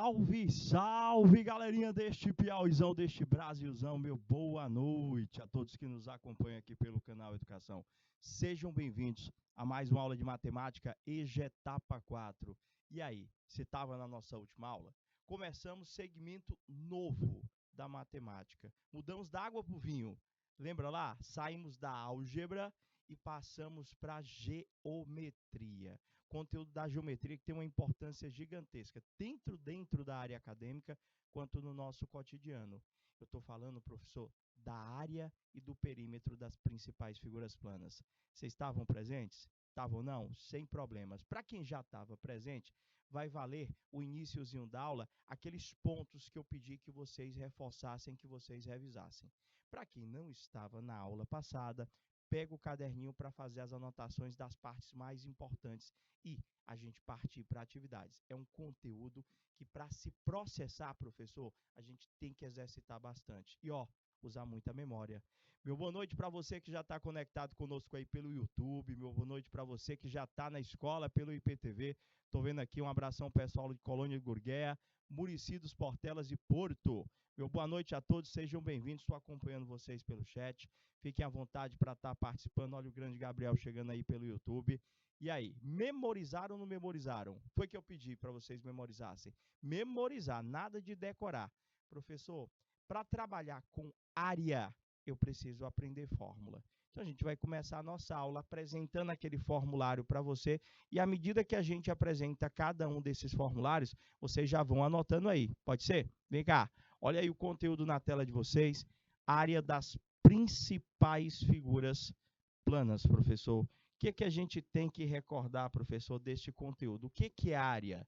Salve, salve, galerinha deste Piauizão, deste Brasilzão, meu boa noite a todos que nos acompanham aqui pelo canal Educação. Sejam bem-vindos a mais uma aula de matemática EJA Etapa 4. E aí, você estava na nossa última aula? Começamos segmento novo da matemática. Mudamos da água para o vinho. Lembra lá? Saímos da álgebra e passamos para a geometria. Conteúdo da geometria que tem uma importância gigantesca, tanto dentro da área acadêmica, quanto no nosso cotidiano. Eu estou falando, professor, da área e do perímetro das principais figuras planas. Vocês estavam presentes? Estavam não? Sem problemas. Para quem já estava presente, vai valer o iniciozinho da aula, aqueles pontos que eu pedi que vocês reforçassem, que vocês revisassem. Para quem não estava na aula passada, pega o caderninho para fazer as anotações das partes mais importantes e a gente partir para atividades. É um conteúdo que, para se processar, professor, a gente tem que exercitar bastante. E, usar muita memória. Meu boa noite para você que já está conectado conosco aí pelo YouTube. Meu boa noite para você que já está na escola pelo IPTV. Estou vendo aqui um abração pessoal de Colônia de Gurgueia, Murici dos Portelas e Porto. Meu boa noite a todos, sejam bem-vindos. Estou acompanhando vocês pelo chat. Fiquem à vontade para estar participando. Olha o grande Gabriel chegando aí pelo YouTube. E aí, memorizaram ou não memorizaram? Foi que eu pedi para vocês memorizassem. Memorizar, nada de decorar. Professor, para trabalhar com área, eu preciso aprender fórmula. Então, a gente vai começar a nossa aula apresentando aquele formulário para você. E à medida que a gente apresenta cada um desses formulários, vocês já vão anotando aí. Pode ser? Vem cá. Olha aí o conteúdo na tela de vocês. Área das principais figuras planas, professor. O que a gente tem que recordar, professor, deste conteúdo? O que é área?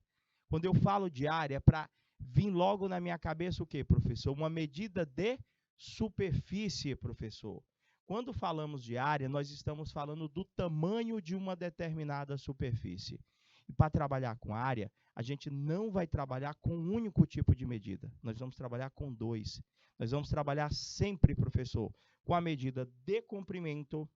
Quando eu falo de área, para vir logo na minha cabeça o que, professor? Uma medida de superfície, professor. Quando falamos de área, nós estamos falando do tamanho de uma determinada superfície. E para trabalhar com área, a gente não vai trabalhar com um único tipo de medida. Nós vamos trabalhar com dois. Nós vamos trabalhar sempre, professor, com a medida de comprimento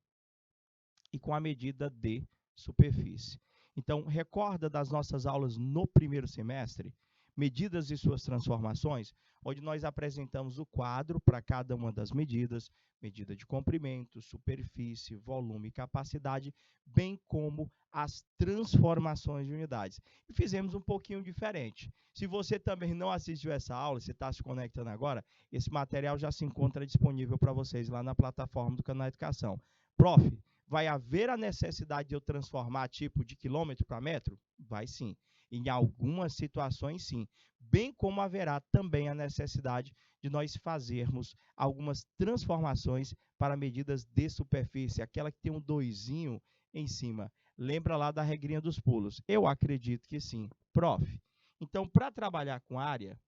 e com a medida de superfície. Então, recorda das nossas aulas no primeiro semestre, medidas e suas transformações, onde nós apresentamos o quadro para cada uma das medidas, medida de comprimento, superfície, volume e capacidade, bem como as transformações de unidades. E fizemos um pouquinho diferente. Se você também não assistiu essa aula, você está se conectando agora, esse material já se encontra disponível para vocês lá na plataforma do Canal Educação. Prof, vai haver a necessidade de eu transformar tipo de quilômetro para metro? Vai sim. Em algumas situações, sim. Bem como haverá também a necessidade de nós fazermos algumas transformações para medidas de superfície, aquela que tem um doisinho em cima. Lembra lá da regrinha dos pulos? Eu acredito que sim. Prof, então, para trabalhar com área,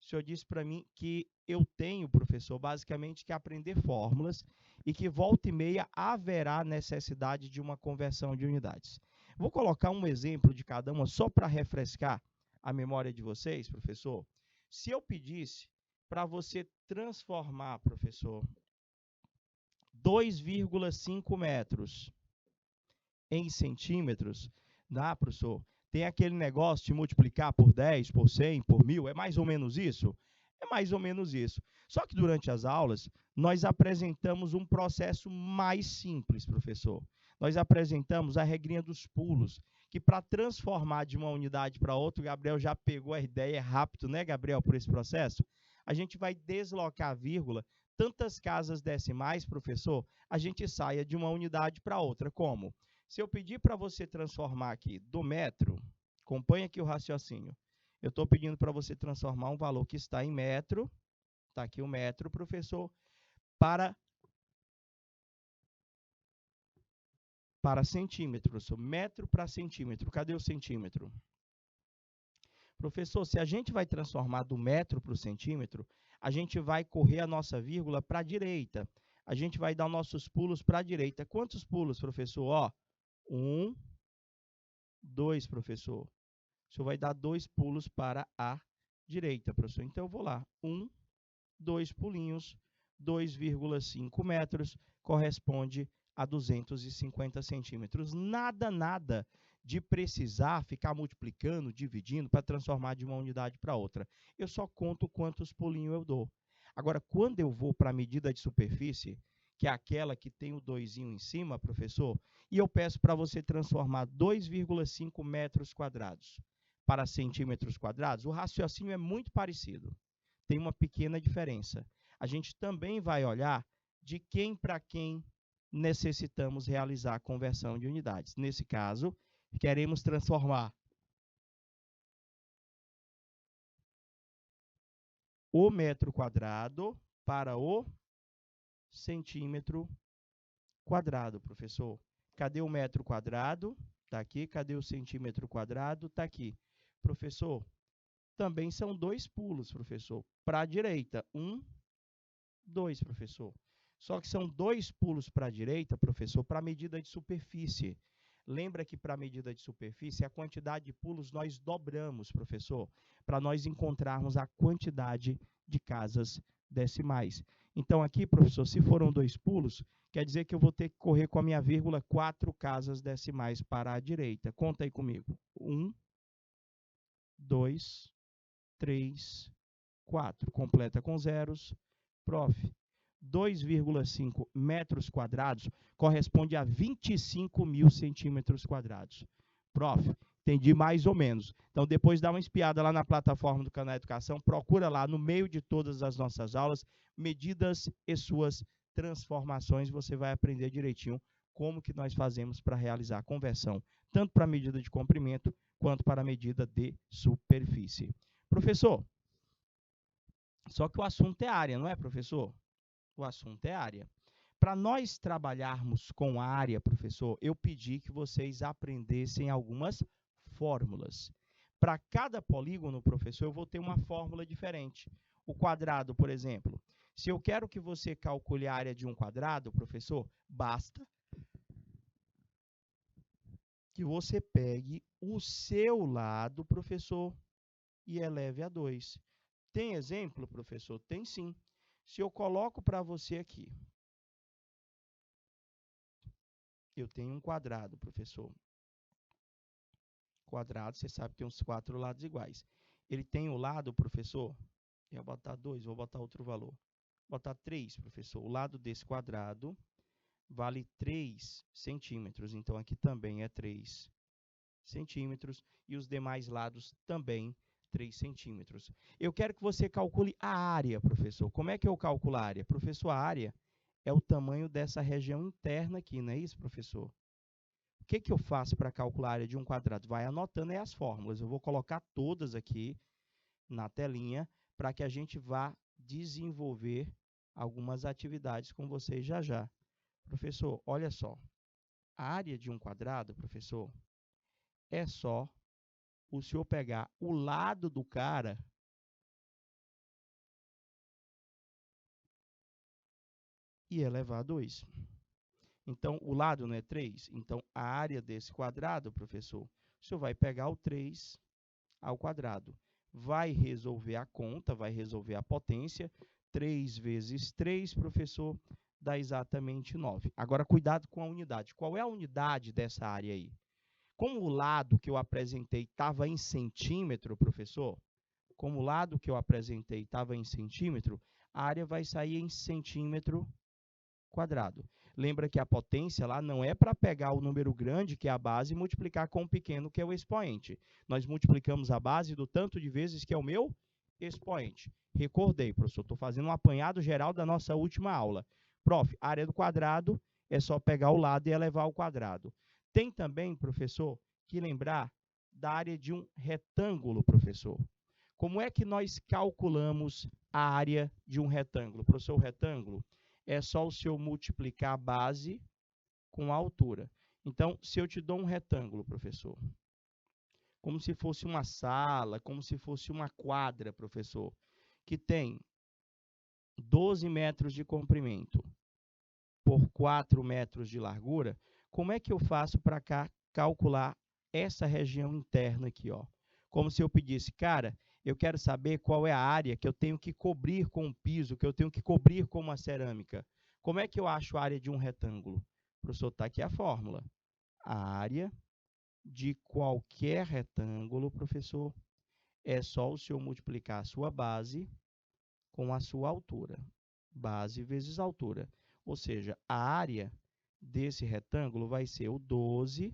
o senhor disse para mim que eu tenho, professor, basicamente que aprender fórmulas e que volta e meia haverá necessidade de uma conversão de unidades. Vou colocar um exemplo de cada uma só para refrescar a memória de vocês, professor. Se eu pedisse para você transformar, professor, 2,5 metros em centímetros, professor, tem aquele negócio de multiplicar por 10, por 100, por 1000, é mais ou menos isso? É mais ou menos isso. Só que durante as aulas, nós apresentamos um processo mais simples, professor. Nós apresentamos a regrinha dos pulos, que para transformar de uma unidade para outra, o Gabriel já pegou a ideia rápido, né, Gabriel, por esse processo? A gente vai deslocar a vírgula, tantas casas decimais, professor, a gente saia de uma unidade para outra. Como? Se eu pedir para você transformar aqui do metro, acompanha aqui o raciocínio. Eu estou pedindo para você transformar um valor que está em metro, está aqui o metro, professor, para centímetro, professor. Metro para centímetro. Cadê o centímetro? Professor, se a gente vai transformar do metro para o centímetro, a gente vai correr a nossa vírgula para a direita. A gente vai dar nossos pulos para a direita. Quantos pulos, professor? 1, 2, professor. O senhor vai dar 2 pulos para a direita, professor. Então, eu vou lá. 1, 2 pulinhos, 2,5 metros, corresponde a 250 centímetros. Nada de precisar ficar multiplicando, dividindo, para transformar de uma unidade para outra. Eu só conto quantos pulinhos eu dou. Agora, quando eu vou para a medida de superfície, que é aquela que tem o 2 em cima, professor, e eu peço para você transformar 2,5 metros quadrados para centímetros quadrados, o raciocínio é muito parecido. Tem uma pequena diferença. A gente também vai olhar de quem para quem necessitamos realizar a conversão de unidades. Nesse caso, queremos transformar o metro quadrado para o centímetro quadrado, professor. Cadê o metro quadrado? Está aqui. Cadê o centímetro quadrado? Está aqui. Professor, também são 2 pulos, professor. Para a direita, 1, 2, professor. Só que são 2 pulos para a direita, professor, para a medida de superfície. Lembra que para a medida de superfície, a quantidade de pulos nós dobramos, professor, para nós encontrarmos a quantidade de casas decimais. Então, aqui, professor, se foram 2 pulos, quer dizer que eu vou ter que correr com a minha vírgula 4 casas decimais para a direita. Conta aí comigo. 1, 2, 3, 4. Completa com zeros. Prof, 2,5 metros quadrados corresponde a 25 mil centímetros quadrados. Prof, entendi mais ou menos. Então, depois dá uma espiada lá na plataforma do Canal Educação, procura lá no meio de todas as nossas aulas, medidas e suas transformações, você vai aprender direitinho como que nós fazemos para realizar a conversão, tanto para a medida de comprimento, quanto para a medida de superfície. Professor, só que o assunto é área, não é, professor? O assunto é área. Para nós trabalharmos com área, professor, eu pedi que vocês aprendessem algumas fórmulas. Para cada polígono, professor, eu vou ter uma fórmula diferente. O quadrado, por exemplo. Se eu quero que você calcule a área de um quadrado, professor, basta que você pegue o seu lado, professor, e eleve a 2. Tem exemplo, professor? Tem sim. Se eu coloco para você aqui, eu tenho um quadrado, professor. Quadrado, você sabe que tem uns 4 lados iguais. Ele tem o lado, professor, eu vou botar 2, vou botar outro valor. Vou botar 3, professor. O lado desse quadrado vale 3 centímetros. Então, aqui também é 3 centímetros. E os demais lados também 3 centímetros. Eu quero que você calcule a área, professor. Como é que eu calculo a área? Professor, a área é o tamanho dessa região interna aqui, não é isso, professor? O que eu faço para calcular a área de um quadrado? Vai anotando aí as fórmulas. Eu vou colocar todas aqui na telinha para que a gente vá desenvolver algumas atividades com vocês já já. Professor, olha só. A área de um quadrado, professor, é só o senhor pegar o lado do cara e elevar a 2. Então, o lado não é 3? Então, a área desse quadrado, professor, o senhor vai pegar o 3 ao quadrado. Vai resolver a conta, vai resolver a potência. 3 vezes 3, professor, dá exatamente 9. Agora, cuidado com a unidade. Qual é a unidade dessa área aí? Como o lado que eu apresentei estava em centímetro, professor, como o lado que eu apresentei estava em centímetro, a área vai sair em centímetro quadrado. Lembra que a potência lá não é para pegar o número grande, que é a base, e multiplicar com o pequeno, que é o expoente. Nós multiplicamos a base do tanto de vezes que é o meu expoente. Recordei, professor, estou fazendo um apanhado geral da nossa última aula. Prof, área do quadrado é só pegar o lado e elevar ao quadrado. Tem também, professor, que lembrar da área de um retângulo, professor. Como é que nós calculamos a área de um retângulo? Professor, o retângulo é só o senhor multiplicar a base com a altura. Então, se eu te dou um retângulo, professor, como se fosse uma sala, como se fosse uma quadra, professor, que tem 12 metros de comprimento por 4 metros de largura, como é que eu faço para calcular essa região interna aqui, ó? Como se eu pedisse, cara, eu quero saber qual é a área que eu tenho que cobrir com o piso, que eu tenho que cobrir com uma cerâmica. Como é que eu acho a área de um retângulo? Professor, está aqui a fórmula. A área de qualquer retângulo, professor, é só o senhor multiplicar a sua base com a sua altura. Base vezes altura. Ou seja, a área desse retângulo vai ser o 12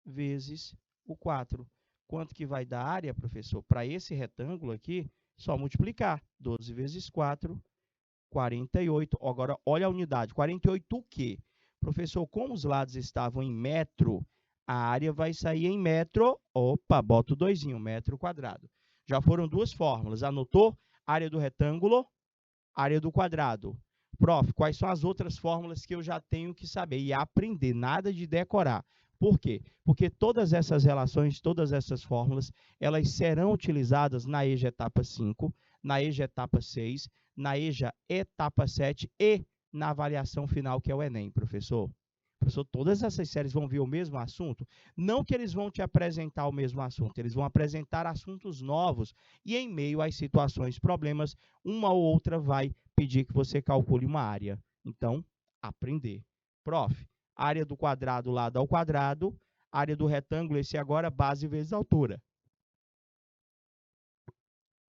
vezes o 4. Quanto que vai dar a área, professor? Para esse retângulo aqui, só multiplicar. 12 vezes 4, 48. Agora, olha a unidade. 48 o quê? Professor, como os lados estavam em metro, a área vai sair em metro. Opa, bota o 2, metro quadrado. Já foram duas fórmulas. Anotou? Área do retângulo, área do quadrado. Prof, quais são as outras fórmulas que eu já tenho que saber e aprender? Nada de decorar. Por quê? Porque todas essas relações, todas essas fórmulas, elas serão utilizadas na EJA etapa 5, na EJA etapa 6, na EJA etapa 7 e na avaliação final, que é o Enem, professor. Professor, todas essas séries vão ver o mesmo assunto? Não que eles vão te apresentar o mesmo assunto, eles vão apresentar assuntos novos e em meio às situações, problemas, uma ou outra vai pedir que você calcule uma área. Então, aprender. Prof, área do quadrado lado ao quadrado, área do retângulo, esse agora, base vezes altura.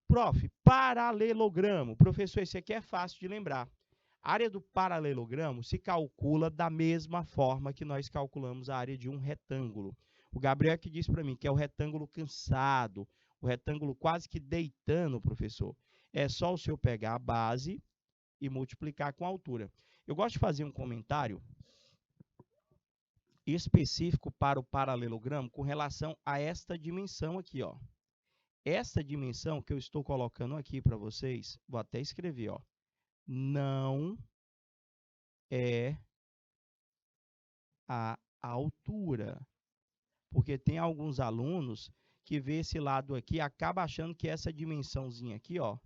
Prof, paralelogramo. Professor, esse aqui é fácil de lembrar. A área do paralelogramo se calcula da mesma forma que nós calculamos a área de um retângulo. O Gabriel que disse para mim que é o retângulo cansado, o retângulo quase que deitando, professor. É só o senhor pegar a base e multiplicar com a altura. Eu gosto de fazer um comentário específico para o paralelogramo com relação a esta dimensão aqui, ó. Essa dimensão que eu estou colocando aqui para vocês, vou até escrever, ó. Não é a altura. Porque tem alguns alunos que vê esse lado aqui e acaba achando que essa dimensãozinha aqui, ó,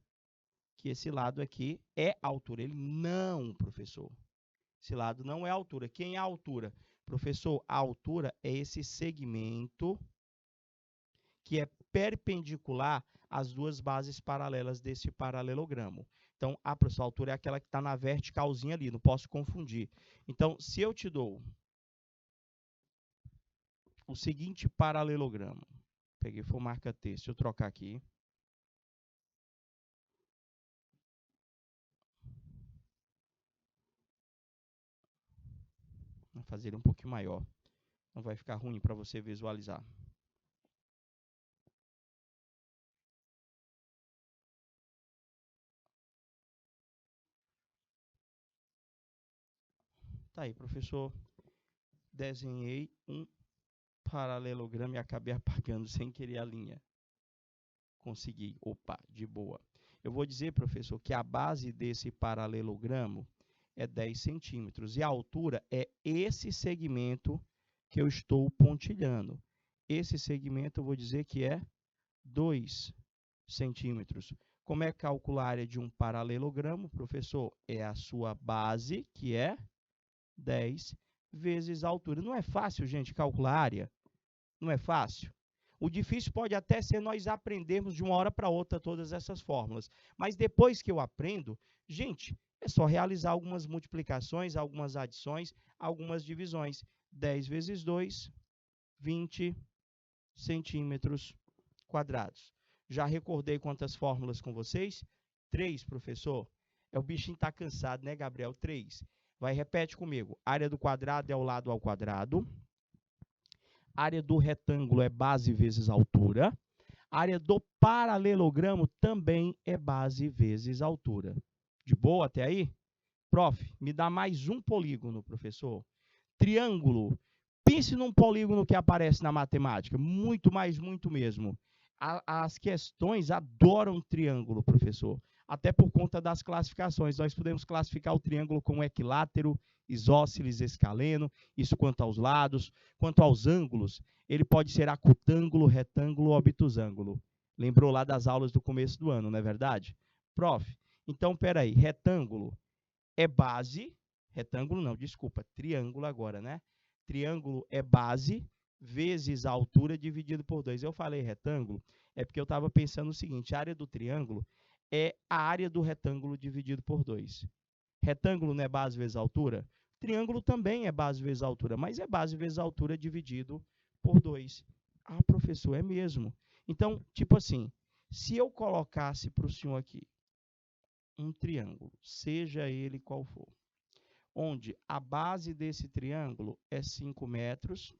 que esse lado aqui é altura. Ele não, professor. Esse lado não é altura. Quem é a altura? Professor, a altura é esse segmento que é perpendicular às duas bases paralelas desse paralelogramo. Então, a professor, a altura é aquela que está na verticalzinha ali, não posso confundir. Então, se eu te dou o seguinte paralelogramo, peguei, foi marca-texto, deixa eu trocar aqui. Vou fazer ele um pouquinho maior. Não vai ficar ruim para você visualizar. Tá aí, professor. Desenhei um paralelogramo e acabei apagando sem querer a linha. Consegui. Opa, de boa. Eu vou dizer, professor, que a base desse paralelogramo é 10 centímetros. E a altura é esse segmento que eu estou pontilhando. Esse segmento eu vou dizer que é 2 centímetros. Como é calcular a área de um paralelogramo, professor? É a sua base, que é 10 vezes a altura. Não é fácil, gente, calcular a área? Não é fácil? O difícil pode até ser nós aprendermos de uma hora para outra todas essas fórmulas. Mas depois que eu aprendo, gente, é só realizar algumas multiplicações, algumas adições, algumas divisões. 10 vezes 2, 20 centímetros quadrados. Já recordei quantas fórmulas com vocês? 3, professor. O bichinho está cansado, né, Gabriel? 3. Vai, repete comigo. Área do quadrado é o lado ao quadrado. Área do retângulo é base vezes altura. Área do paralelogramo também é base vezes altura. De boa até aí? Prof, me dá mais um polígono, professor. Triângulo. Pense num polígono que aparece na matemática. Muito mais, muito mesmo. As questões adoram triângulo, professor. Até por conta das classificações. Nós podemos classificar o triângulo como equilátero, isósceles, escaleno, isso quanto aos lados. Quanto aos ângulos, ele pode ser acutângulo, retângulo ou obtusângulo. Lembrou lá das aulas do começo do ano, não é verdade? Prof, então, peraí, retângulo é base, retângulo não, desculpa, triângulo agora, né? Triângulo é base vezes a altura dividido por 2. Eu falei retângulo, é porque eu estava pensando o seguinte, a área do triângulo é a área do retângulo dividido por 2. Retângulo não é base vezes altura? Triângulo também é base vezes altura, mas é base vezes altura dividido por 2. Ah, professor, é mesmo. Então, tipo assim, se eu colocasse para o senhor aqui um triângulo, seja ele qual for, onde a base desse triângulo é 5 metros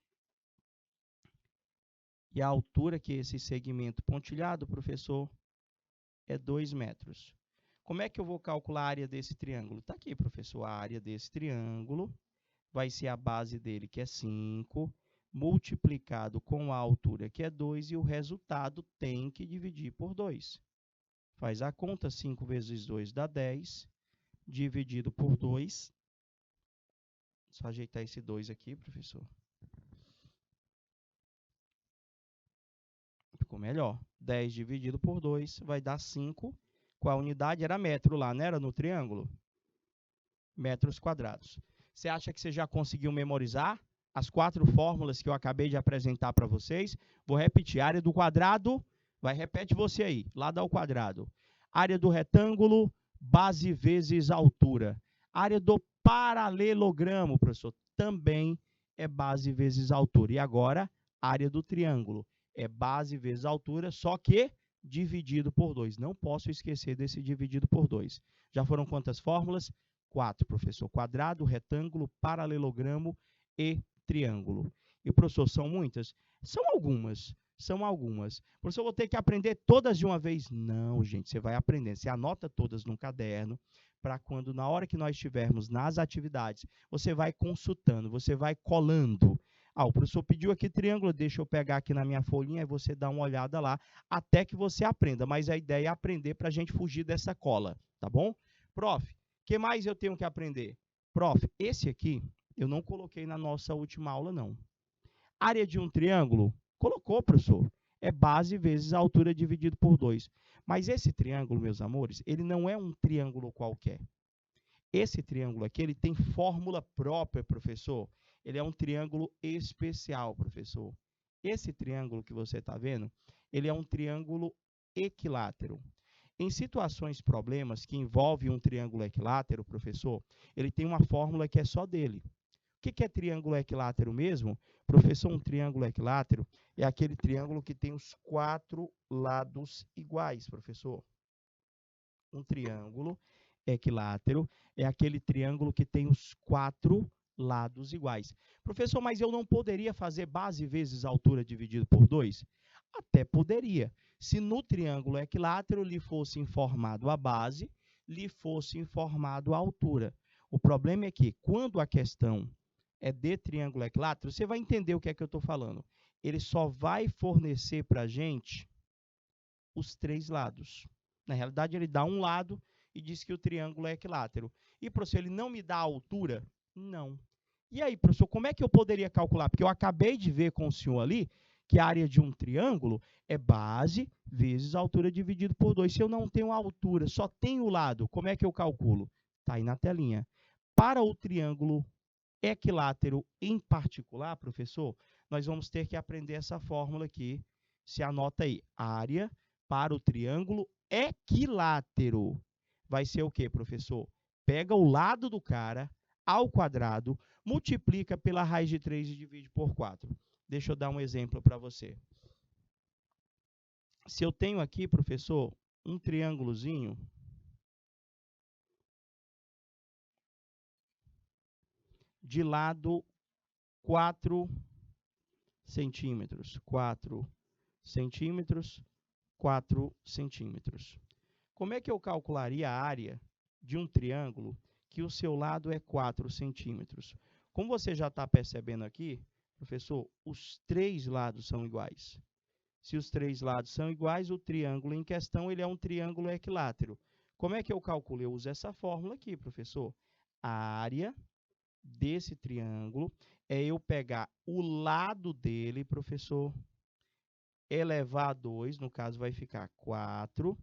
e a altura que é esse segmento pontilhado, professor, é 2 metros. Como é que eu vou calcular a área desse triângulo? Está aqui, professor, a área desse triângulo vai ser a base dele, que é 5, multiplicado com a altura, que é 2, e o resultado tem que dividir por 2. Faz a conta, 5 vezes 2 dá 10, dividido por 2. Só ajeitar esse 2 aqui, professor. Ficou melhor. 10 dividido por 2 vai dar 5. Qual a unidade? Era metro lá, não era no triângulo? Metros quadrados. Você acha que você já conseguiu memorizar as 4 fórmulas que eu acabei de apresentar para vocês? Vou repetir. Área do quadrado, repete você aí, lado ao quadrado. Área do retângulo, base vezes altura. Área do paralelogramo, professor, também é base vezes altura. E agora, área do triângulo. É base vezes altura, só que dividido por 2. Não posso esquecer desse dividido por 2. Já foram quantas fórmulas? 4, professor. Quadrado, retângulo, paralelogramo e triângulo. E, professor, são muitas? São algumas. São algumas. Professor, eu vou ter que aprender todas de uma vez? Não, gente, você vai aprendendo. Você anota todas num caderno, para quando, na hora que nós estivermos nas atividades, você vai consultando, você vai colando. Ah, o professor pediu aqui triângulo, deixa eu pegar aqui na minha folhinha e você dá uma olhada lá, até que você aprenda. Mas a ideia é aprender para a gente fugir dessa cola, tá bom? Prof, o que mais eu tenho que aprender? Prof, esse aqui eu não coloquei na nossa última aula, não. Área de um triângulo? Colocou, professor. É base vezes a altura dividido por 2. Mas esse triângulo, meus amores, ele não é um triângulo qualquer. Esse triângulo aqui, ele tem fórmula própria, professor. Ele é um triângulo especial, professor. Esse triângulo que você está vendo, ele é um triângulo equilátero. Em situações, problemas que envolvem um triângulo equilátero, professor, ele tem uma fórmula que é só dele. O que é triângulo equilátero mesmo? Professor, um triângulo equilátero é aquele triângulo que tem os 4 lados iguais, professor. Um triângulo equilátero é aquele triângulo que tem os 4 lados iguais. Professor, mas eu não poderia fazer base vezes altura dividido por 2? Até poderia. Se no triângulo equilátero lhe fosse informado a base, lhe fosse informado a altura. O problema é que, quando a questão é de triângulo equilátero, você vai entender o que é que eu estou falando. Ele só vai fornecer para a gente os 3 lados. Na realidade, ele dá um lado e diz que o triângulo é equilátero. E, professor, ele não me dá a altura? Não. E aí, professor, como é que eu poderia calcular? Porque eu acabei de ver com o senhor ali que a área de um triângulo é base vezes a altura dividido por 2. Se eu não tenho a altura, só tenho o lado, como é que eu calculo? Está aí na telinha. Para o triângulo equilátero em particular, professor, nós vamos ter que aprender essa fórmula aqui. Se anota aí, área para o triângulo equilátero. Vai ser o quê, professor? Pega o lado do cara ao quadrado, multiplica pela raiz de 3 e divide por 4. Deixa eu dar um exemplo para você. Se eu tenho aqui, professor, um triângulozinho de lado 4 centímetros, 4 centímetros, 4 centímetros. Como é que eu calcularia a área de um triângulo que o seu lado é 4 centímetros? Como você já está percebendo aqui, professor, os 3 lados são iguais. Se os 3 lados são iguais, o triângulo em questão ele é um triângulo equilátero. Como é que eu calculo? Eu uso essa fórmula aqui, professor. A área desse triângulo é eu pegar o lado dele, professor, elevar a 2, no caso vai ficar 4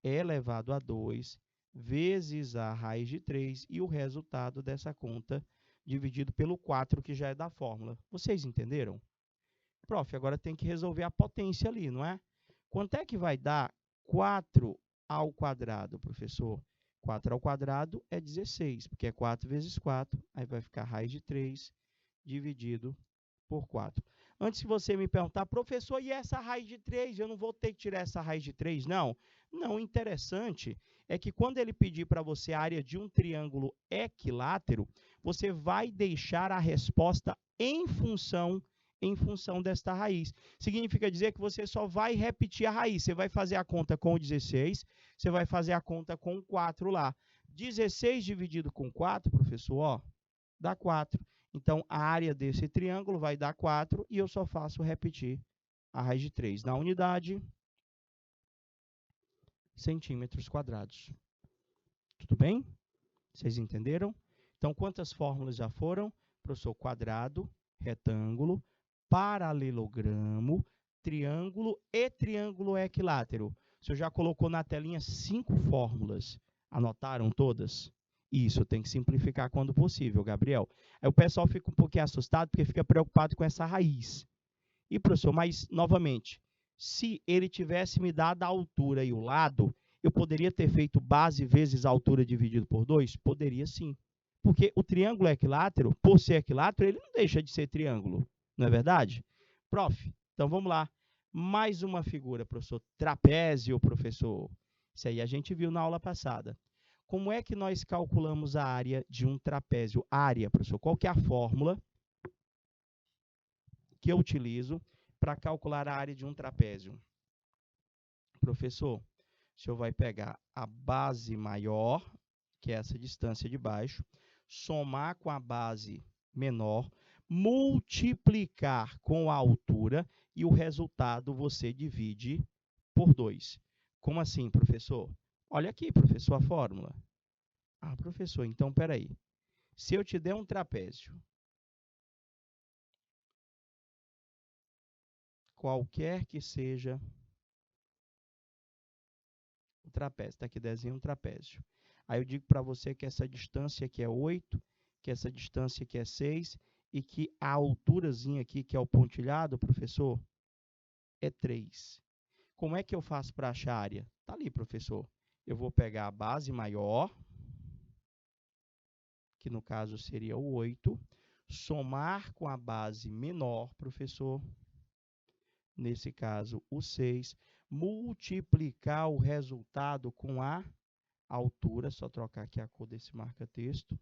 elevado a 2 vezes a raiz de 3 e o resultado dessa conta dividido pelo 4, que já é da fórmula. Vocês entenderam? Prof, agora tem que resolver a potência ali, não é? Quanto é que vai dar 4 ao quadrado, professor? 4 ao quadrado é 16, porque é 4 vezes 4, aí vai ficar raiz de 3 dividido por 4. Antes que você me perguntar, professor, e essa raiz de 3? Eu não vou ter que tirar essa raiz de 3, não. Não, interessante é que quando ele pedir para você a área de um triângulo equilátero, você vai deixar a resposta em função desta raiz. Significa dizer que você só vai repetir a raiz. Você vai fazer a conta com o 16, você vai fazer a conta com o 4 lá. 16 dividido com 4, professor, ó, dá 4. Então, a área desse triângulo vai dar 4 e eu só faço repetir a raiz de 3 na unidade centímetros quadrados. Tudo bem? Vocês entenderam? Então, quantas fórmulas já foram? Professor, quadrado, retângulo, paralelogramo, triângulo e triângulo equilátero. O senhor já colocou na telinha 5 fórmulas. Anotaram todas? Isso, tem que simplificar quando possível, Gabriel. Aí o pessoal fica um pouquinho assustado porque fica preocupado com essa raiz. E, professor, mas, novamente, se ele tivesse me dado a altura e o lado, eu poderia ter feito base vezes a altura dividido por 2? Poderia sim. Porque o triângulo equilátero, por ser equilátero, ele não deixa de ser triângulo. Não é verdade? Prof, então vamos lá. Mais uma figura, professor. Trapézio, professor. Isso aí a gente viu na aula passada. Como é que nós calculamos a área de um trapézio? Área, professor. Qual que é a fórmula que eu utilizo para calcular a área de um trapézio? Professor, o senhor vai pegar a base maior, que é essa distância de baixo, somar com a base menor, multiplicar com a altura e o resultado você divide por 2. Como assim, professor? Olha aqui, professor, a fórmula. Ah, professor, então, espera aí. Se eu te der um trapézio, qualquer que seja o trapézio, está aqui desenho um trapézio. Aí eu digo para você que essa distância aqui é 8, que essa distância aqui é 6 e que a alturazinha aqui, que é o pontilhado, professor, é 3. Como é que eu faço para achar a área? Está ali, professor. Eu vou pegar a base maior, que no caso seria o 8, somar com a base menor, professor, nesse caso o 6, multiplicar o resultado com a altura, só trocar aqui a cor desse marca-texto.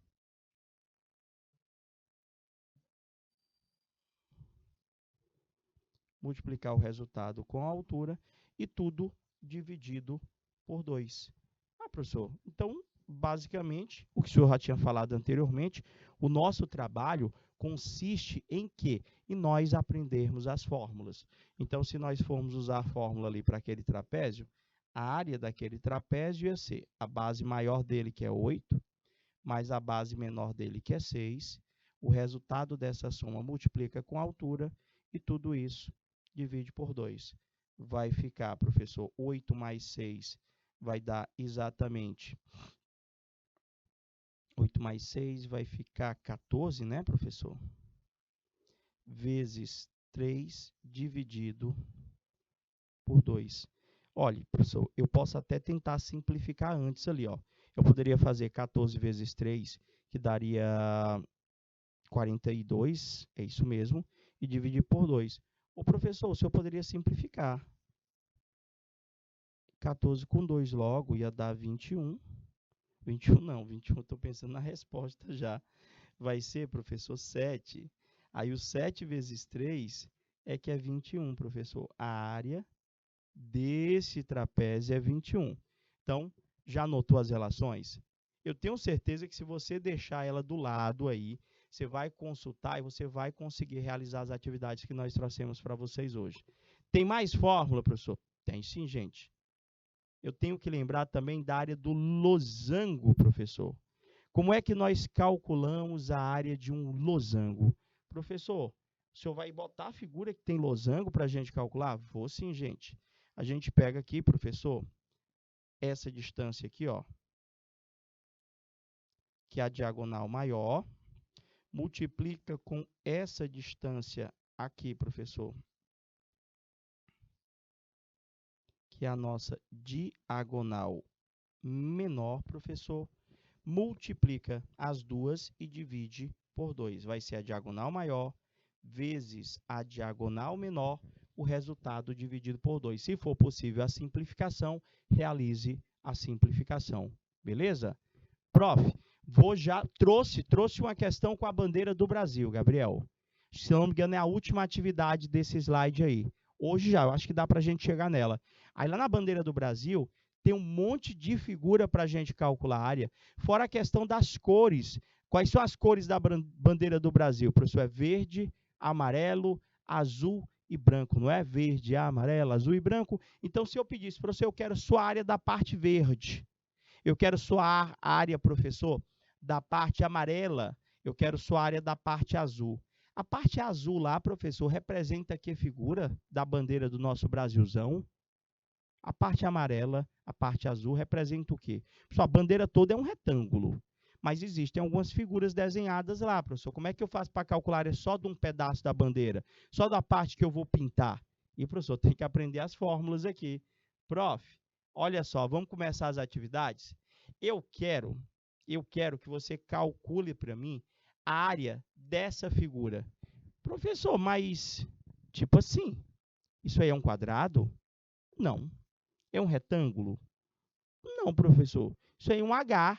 Multiplicar o resultado com a altura e tudo dividido por 2. Ah, professor, então, basicamente, o que o senhor já tinha falado anteriormente, o nosso trabalho consiste em quê? Em nós aprendermos as fórmulas. Então, se nós formos usar a fórmula ali para aquele trapézio, a área daquele trapézio ia ser a base maior dele, que é 8, mais a base menor dele, que é 6. O resultado dessa soma multiplica com a altura e tudo isso divide por 2. Vai ficar, professor, 8 mais 6 vai dar exatamente 8 mais 6 vai ficar 14, né, professor? Vezes 3 dividido por 2. Olha, professor, eu posso até tentar simplificar antes ali, ó. Eu poderia fazer 14 vezes 3, que daria 42, é isso mesmo, e dividir por 2. Ô, professor, o senhor poderia simplificar. 14 com 2 logo ia dar 21. 21 não, 21 eu estou pensando na resposta já. Vai ser, professor, 7. Aí o 7 vezes 3 é que é 21, professor. A área desse trapézio é 21. Então, já anotou as relações? Eu tenho certeza que se você deixar ela do lado aí, você vai consultar e você vai conseguir realizar as atividades que nós trouxemos para vocês hoje. Tem mais fórmula, professor? Tem sim, gente. Eu tenho que lembrar também da área do losango, professor. Como é que nós calculamos a área de um losango? Professor, o senhor vai botar a figura que tem losango para a gente calcular? Vou sim, gente. A gente pega aqui, professor, essa distância aqui, ó, que é a diagonal maior, multiplica com essa distância aqui, professor, que é a nossa diagonal menor, professor, multiplica as duas e divide por 2. Vai ser a diagonal maior vezes a diagonal menor, o resultado dividido por 2. Se for possível a simplificação, realize a simplificação. Beleza? Prof, trouxe uma questão com a bandeira do Brasil, Gabriel. Se não me engano, é a última atividade desse slide aí. Hoje já, eu acho que dá para a gente chegar nela. Aí lá na bandeira do Brasil, tem um monte de figura para a gente calcular a área, fora a questão das cores. Quais são as cores da bandeira do Brasil, professor? É verde, amarelo, azul e branco, não é? Verde, amarelo, azul e branco. Então, se eu pedisse, professor, eu quero sua área da parte verde. Eu quero sua área, professor, da parte amarela. Eu quero sua área da parte azul. A parte azul lá, professor, representa que figura da bandeira do nosso Brasilzão? A parte amarela, a parte azul, representa o quê? Pessoal, a bandeira toda é um retângulo, mas existem algumas figuras desenhadas lá, professor. Como é que eu faço para calcular é só de um pedaço da bandeira? Só da parte que eu vou pintar? E, professor, tem que aprender as fórmulas aqui. Prof, olha só, vamos começar as atividades? Eu quero que você calcule para mim a área dessa figura. Professor, mas, tipo assim, isso aí é um quadrado? Não. É um retângulo? Não, professor. Isso aí é um H,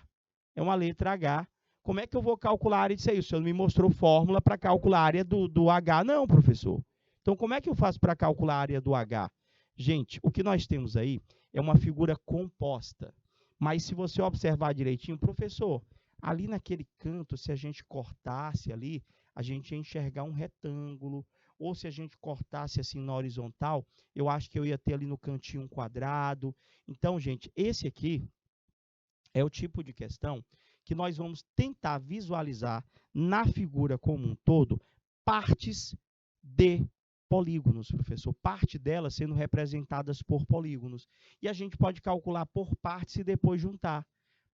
é uma letra H. Como é que eu vou calcular a área disso aí? O senhor não me mostrou fórmula para calcular a área do H, não, professor. Então, como é que eu faço para calcular a área do H? Gente, o que nós temos aí é uma figura composta. Mas se você observar direitinho, professor, ali naquele canto, se a gente cortasse ali, a gente ia enxergar um retângulo. Ou se a gente cortasse assim na horizontal, eu acho que eu ia ter ali no cantinho um quadrado. Então, gente, esse aqui é o tipo de questão que nós vamos tentar visualizar na figura como um todo partes de polígonos, professor. Parte delas sendo representadas por polígonos. E a gente pode calcular por partes e depois juntar.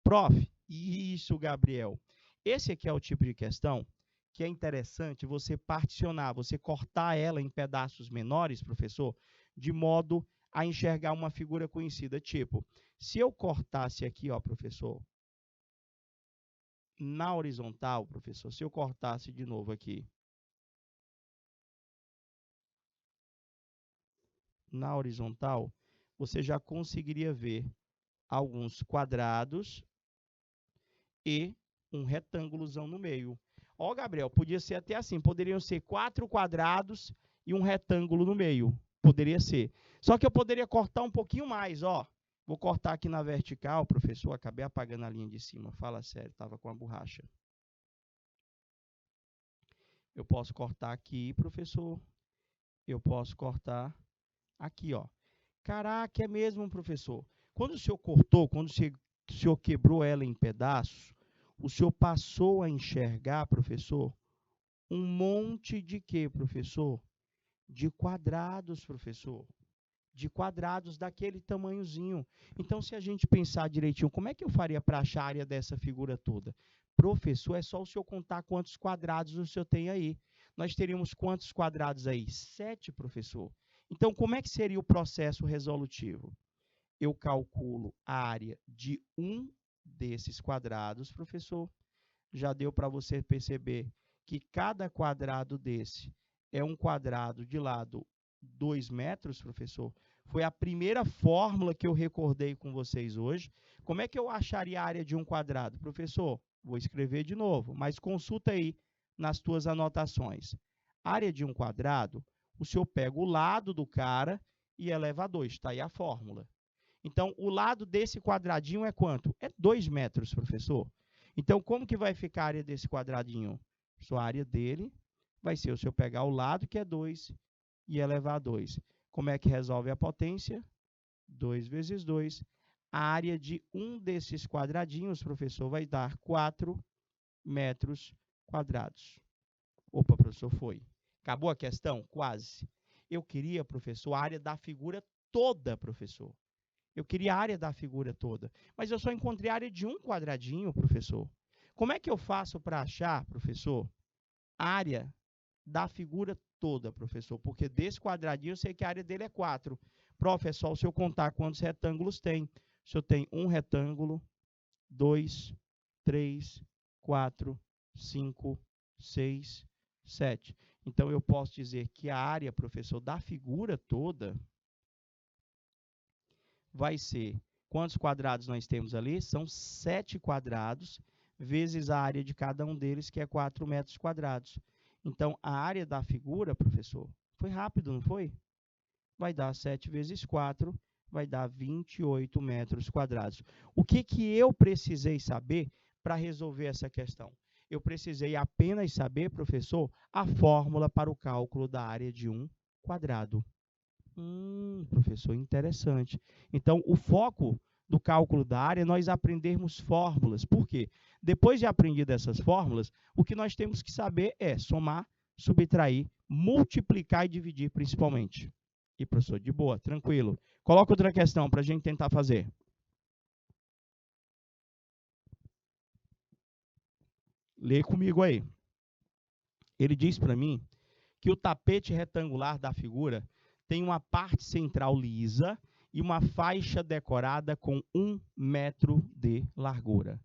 Prof, isso, Gabriel. Esse aqui é o tipo de questão que é interessante você particionar, você cortar ela em pedaços menores, professor, de modo a enxergar uma figura conhecida. Tipo, se eu cortasse aqui, ó, professor, na horizontal, professor, se eu cortasse de novo aqui, na horizontal, você já conseguiria ver alguns quadrados e um retângulozão no meio. Ó, Gabriel, podia ser até assim, poderiam ser 4 quadrados e um retângulo no meio. Poderia ser. Só que eu poderia cortar um pouquinho mais, ó. Vou cortar aqui na vertical, professor, acabei apagando a linha de cima. Fala sério, estava com a borracha. Eu posso cortar aqui, professor. Eu posso cortar aqui, ó. Caraca, é mesmo, professor. Quando o senhor cortou, quando o senhor quebrou ela em pedaços, o senhor passou a enxergar, professor, um monte de quê, professor? De quadrados, professor. De quadrados daquele tamanhozinho. Então, se a gente pensar direitinho, como é que eu faria para achar a área dessa figura toda? Professor, é só o senhor contar quantos quadrados o senhor tem aí. Nós teríamos quantos quadrados aí? 7, professor. Então, como é que seria o processo resolutivo? Eu calculo a área de um desses quadrados, professor. Já deu para você perceber que cada quadrado desse é um quadrado de lado 2 metros, professor. Foi a primeira fórmula que eu recordei com vocês hoje. Como é que eu acharia a área de um quadrado? Professor, vou escrever de novo, mas consulta aí nas tuas anotações. Área de um quadrado, o senhor pega o lado do cara e eleva a 2. Está aí a fórmula. Então, o lado desse quadradinho é quanto? É 2 metros, professor. Então, como que vai ficar a área desse quadradinho? A área dele vai ser, se eu pegar o lado, que é 2, e elevar a 2. Como é que resolve a potência? 2 vezes 2. A área de um desses quadradinhos, professor, vai dar 4 metros quadrados. Opa, professor, foi. Acabou a questão? Quase. Eu queria, professor, a área da figura toda, professor. Eu queria a área da figura toda. Mas eu só encontrei a área de um quadradinho, professor. Como é que eu faço para achar, professor, a área da figura toda, professor? Porque desse quadradinho eu sei que a área dele é 4. Prof, é só o senhor contar quantos retângulos tem. O senhor tem um retângulo, 2, 3, 4, 5, 6, 7. Então, eu posso dizer que a área, professor, da figura toda vai ser, quantos quadrados nós temos ali? São 7 quadrados, vezes a área de cada um deles, que é 4 metros quadrados. Então, a área da figura, professor, foi rápido, não foi? Vai dar 7 vezes 4, vai dar 28 metros quadrados. O que eu precisei saber para resolver essa questão? Eu precisei apenas saber, professor, a fórmula para o cálculo da área de um quadrado. Professor, interessante. Então, o foco do cálculo da área é nós aprendermos fórmulas. Por quê? Depois de aprender essas fórmulas, o que nós temos que saber é somar, subtrair, multiplicar e dividir, principalmente. E, professor, de boa, tranquilo. Coloca outra questão para a gente tentar fazer. Lê comigo aí. Ele diz para mim que o tapete retangular da figura tem uma parte central lisa e uma faixa decorada com 1 metro de largura.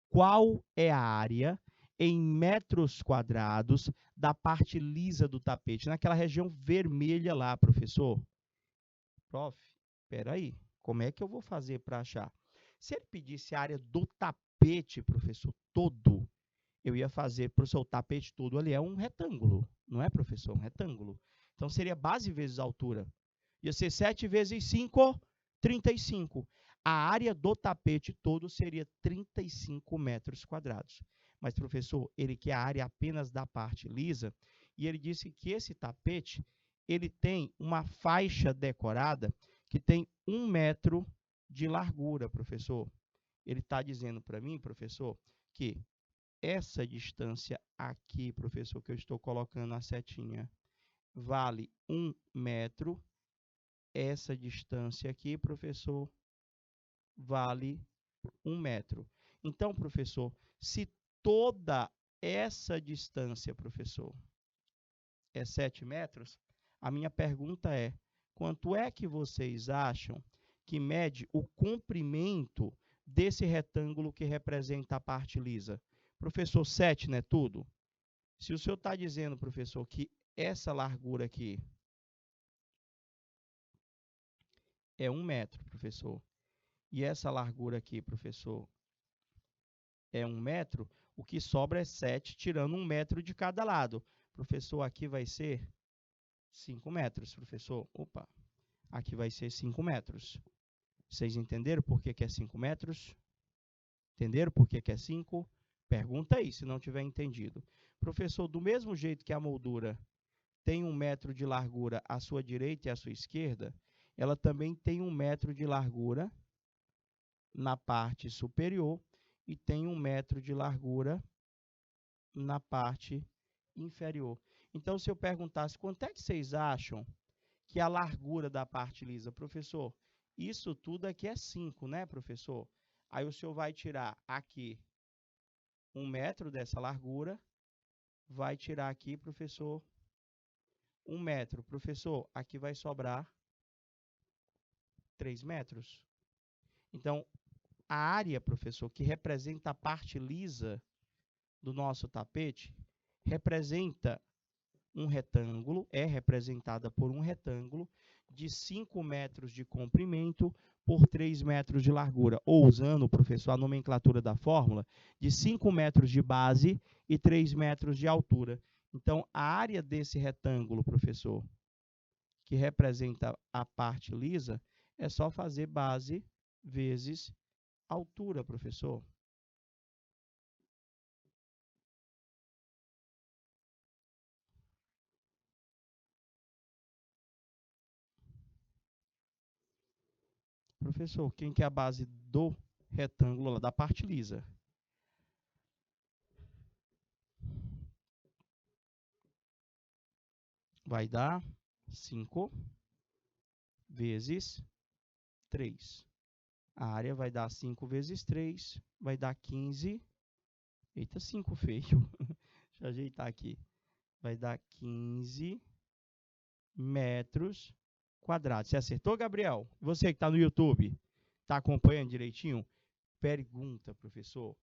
Qual é a área em metros quadrados da parte lisa do tapete? Naquela região vermelha lá, professor. Prof, espera aí, como é que eu vou fazer para achar? Se ele pedisse a área do tapete, professor, todo, eu ia fazer, professor, o tapete todo ali é um retângulo, não é, professor? Um retângulo. Então, seria base vezes altura. Ia ser 7 vezes 5, 35. A área do tapete todo seria 35 metros quadrados. Mas, professor, ele quer a área apenas da parte lisa, e ele disse que esse tapete ele tem uma faixa decorada que tem 1 metro de largura, professor. Ele está dizendo para mim, professor, que essa distância aqui, professor, que eu estou colocando a setinha, vale 1 metro. Essa distância aqui, professor, vale 1 metro. Então, professor, se toda essa distância, professor, é 7 metros, a minha pergunta é, quanto é que vocês acham que mede o comprimento desse retângulo que representa a parte lisa? Professor, 7 não é tudo? Se o senhor está dizendo, professor, que essa largura aqui é 1 metro, professor, e essa largura aqui, professor, é 1 metro, o que sobra é 7, tirando 1 metro de cada lado. Professor, aqui vai ser 5 metros, professor. Opa, aqui vai ser 5 metros. Vocês entenderam por que é 5 metros? Entenderam por que é 5? Pergunta aí, se não tiver entendido. Professor, do mesmo jeito que a moldura tem 1 metro de largura à sua direita e à sua esquerda, ela também tem 1 metro de largura na parte superior e tem 1 metro de largura na parte inferior. Então, se eu perguntasse quanto é que vocês acham que a largura da parte lisa, professor, isso tudo aqui é 5, né, professor? Aí o senhor vai tirar aqui 1 metro dessa largura, vai tirar aqui, professor, 1 metro. Professor, aqui vai sobrar 3 metros. Então, a área, professor, que representa a parte lisa do nosso tapete, representa um retângulo, é representada por um retângulo de 5 metros de comprimento por 3 metros de largura, ou usando, professor, a nomenclatura da fórmula, de 5 metros de base e 3 metros de altura. Então, a área desse retângulo, professor, que representa a parte lisa, é só fazer base vezes altura, professor. Professor, quem que é a base do retângulo lá, da parte lisa? Vai dar 5 vezes 3. A área vai dar 5 vezes 3, vai dar 15. Eita, 5 feio. Deixa eu ajeitar aqui. Vai dar 15 metros quadrados. Você acertou, Gabriel? Você que está no YouTube, está acompanhando direitinho? Pergunta, professor.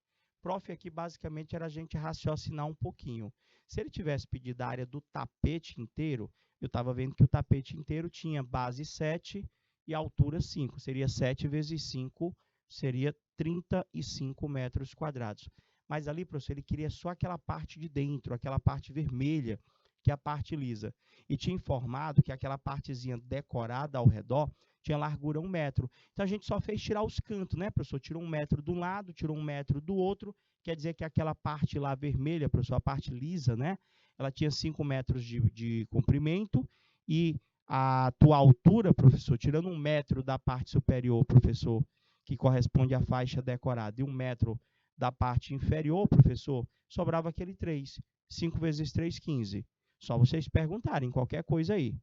prof, aqui basicamente era a gente raciocinar um pouquinho. Se ele tivesse pedido a área do tapete inteiro, eu estava vendo que o tapete inteiro tinha base 7 e altura 5. Seria 7 vezes 5, seria 35 metros quadrados. Mas ali, professor, ele queria só aquela parte de dentro, aquela parte vermelha, que é a parte lisa. E tinha informado que aquela partezinha decorada ao redor tinha largura 1 metro. Então, a gente só fez tirar os cantos, né, professor? Tirou 1 metro de um lado, tirou 1 metro do outro. Quer dizer que aquela parte lá vermelha, professor, a parte lisa, né, ela tinha 5 metros de comprimento e a tua altura, professor, tirando 1 metro da parte superior, professor, que corresponde à faixa decorada, e 1 metro da parte inferior, professor, sobrava aquele 3. 5 vezes 3, 15. Só vocês perguntarem qualquer coisa aí.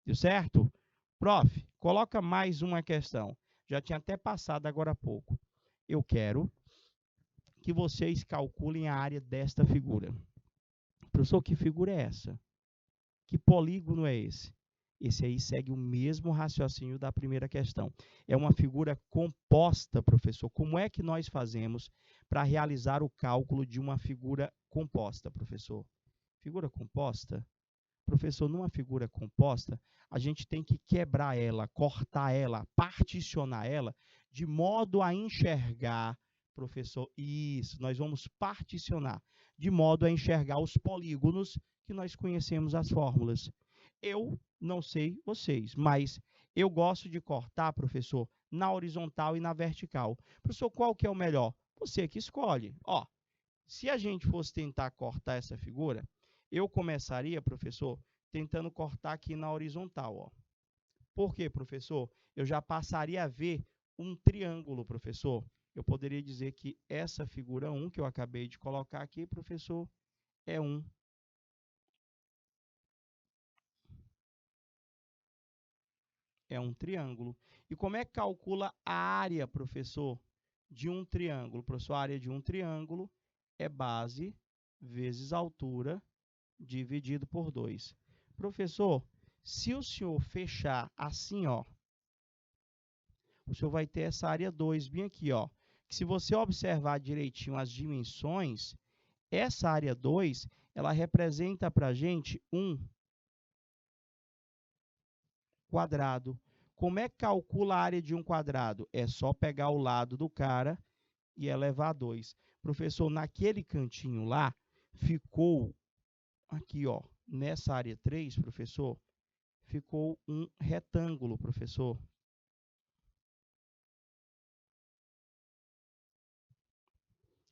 Deu certo? Prof, coloca mais uma questão. Já tinha até passado agora há pouco. Eu quero que vocês calculem a área desta figura. Professor, que figura é essa? Que polígono é esse? Esse aí segue o mesmo raciocínio da primeira questão. É uma figura composta, professor. Como é que nós fazemos para realizar o cálculo de uma figura composta, professor? Figura composta? Professor, numa figura composta, a gente tem que quebrar ela, cortar ela, particionar ela, de modo a enxergar, professor, isso, nós vamos particionar, de modo a enxergar os polígonos que nós conhecemos as fórmulas. Eu não sei vocês, mas eu gosto de cortar, professor, na horizontal e na vertical. Professor, qual que é o melhor? Você que escolhe. Ó, se a gente fosse tentar cortar essa figura, eu começaria, professor, tentando cortar aqui na horizontal. Ó. Por quê, professor? Eu já passaria a ver um triângulo, professor. Eu poderia dizer que essa figura 1, que eu acabei de colocar aqui, professor, é um triângulo. E como é que calcula a área, professor, de um triângulo? Professor, a área de um triângulo é base vezes altura dividido por 2. Professor, se o senhor fechar assim, ó, o senhor vai ter essa área 2 bem aqui, ó. Que se você observar direitinho as dimensões, essa área 2, ela representa para a gente um quadrado. Como é que calcula a área de um quadrado? É só pegar o lado do cara e elevar a 2. Professor, naquele cantinho lá, ficou aqui, ó, nessa área 3, professor, ficou um retângulo, professor.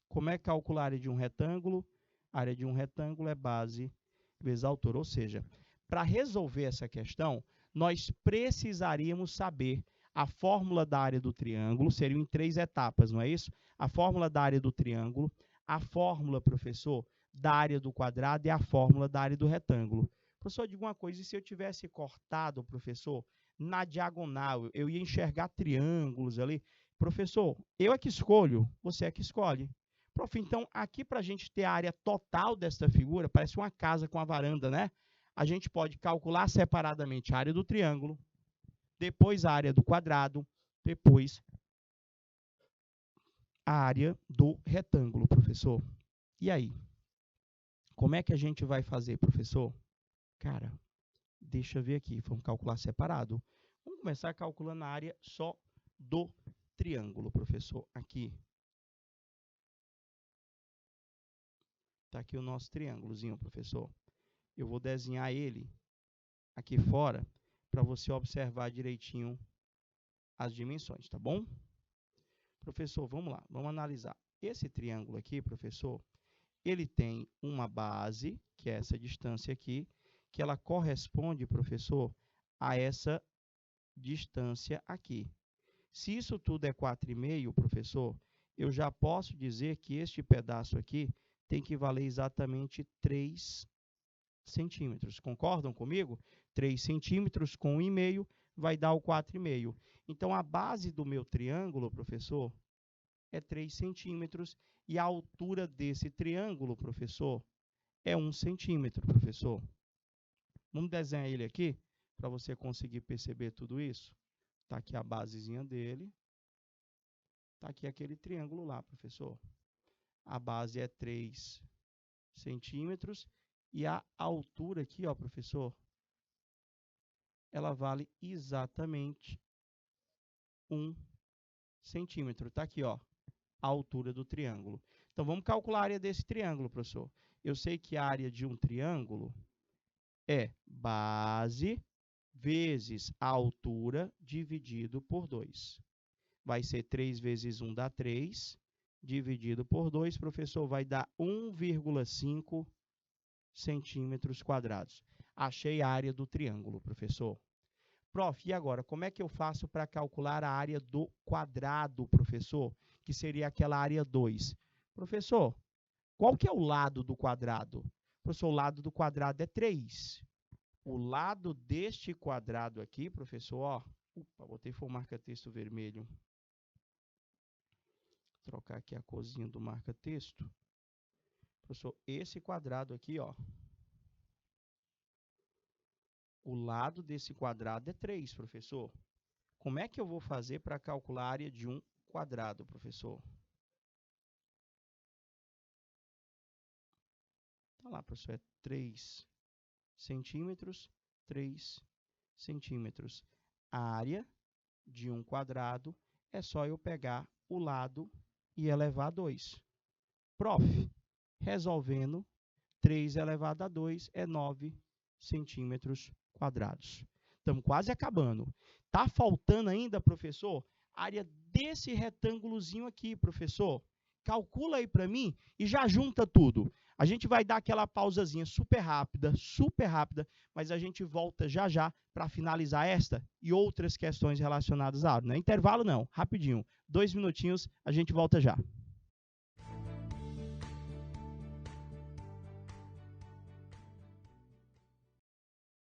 Como é que calcula a área de um retângulo? A área de um retângulo é base vezes altura. Ou seja, para resolver essa questão, nós precisaríamos saber a fórmula da área do triângulo, seriam em 3 etapas, não é isso? A fórmula da área do triângulo, a fórmula, professor, da área do quadrado e a fórmula da área do retângulo. Professor, diga uma coisa, e se eu tivesse cortado, professor, na diagonal, eu ia enxergar triângulos ali? Professor, eu é que escolho, você é que escolhe. Prof, então, aqui para a gente ter a área total desta figura, parece uma casa com a varanda, né? A gente pode calcular separadamente a área do triângulo, depois a área do quadrado, depois a área do retângulo, professor. E aí? Como é que a gente vai fazer, professor? Cara, deixa eu ver aqui, vamos calcular separado. Vamos começar calculando a área só do triângulo, professor, aqui. Está aqui o nosso triângulozinho, professor. Eu vou desenhar ele aqui fora para você observar direitinho as dimensões, tá bom? Professor, vamos lá, vamos analisar. Esse triângulo aqui, professor, ele tem uma base, que é essa distância aqui, que ela corresponde, professor, a essa distância aqui. Se isso tudo é 4,5, professor, eu já posso dizer que este pedaço aqui tem que valer exatamente 3 centímetros. Concordam comigo? 3 centímetros com 1,5 vai dar o 4,5. Então, a base do meu triângulo, professor, é 3 centímetros. E a altura desse triângulo, professor, é 1 centímetro, professor. Vamos desenhar ele aqui, para você conseguir perceber tudo isso? Está aqui a basezinha dele. Está aqui aquele triângulo lá, professor. A base é 3 centímetros. E a altura aqui, ó, professor, ela vale exatamente 1 centímetro. Tá aqui, ó, a altura do triângulo. Então, vamos calcular a área desse triângulo, professor. Eu sei que a área de um triângulo é base vezes a altura dividido por 2. Vai ser 3 vezes 1 dá 3, dividido por 2, professor, vai dar 1,5 centímetros quadrados. Achei a área do triângulo, professor. Prof, e agora, como é que eu faço para calcular a área do quadrado, professor? Que seria aquela área 2. Professor, qual que é o lado do quadrado? Professor, o lado do quadrado é 3. O lado deste quadrado aqui, professor, ó, botei foi o marca-texto vermelho. Vou trocar aqui a corzinha do marca-texto. Professor, esse quadrado aqui, ó, o lado desse quadrado é 3, professor. Como é que eu vou fazer para calcular a área de um quadrado, professor? Tá lá, professor, é 3 centímetros, 3 centímetros. A área de um quadrado é só eu pegar o lado e elevar a 2. Prof, resolvendo, 3 elevado a 2 é 9 centímetros quadrados. Estamos quase acabando. Está faltando ainda, professor, a área desse retângulozinho aqui, professor. Calcula aí para mim e já junta tudo. A gente vai dar aquela pausazinha super rápida, mas a gente volta já já para finalizar esta e outras questões relacionadas à área. Não é intervalo não, rapidinho. 2 minutinhos, a gente volta já.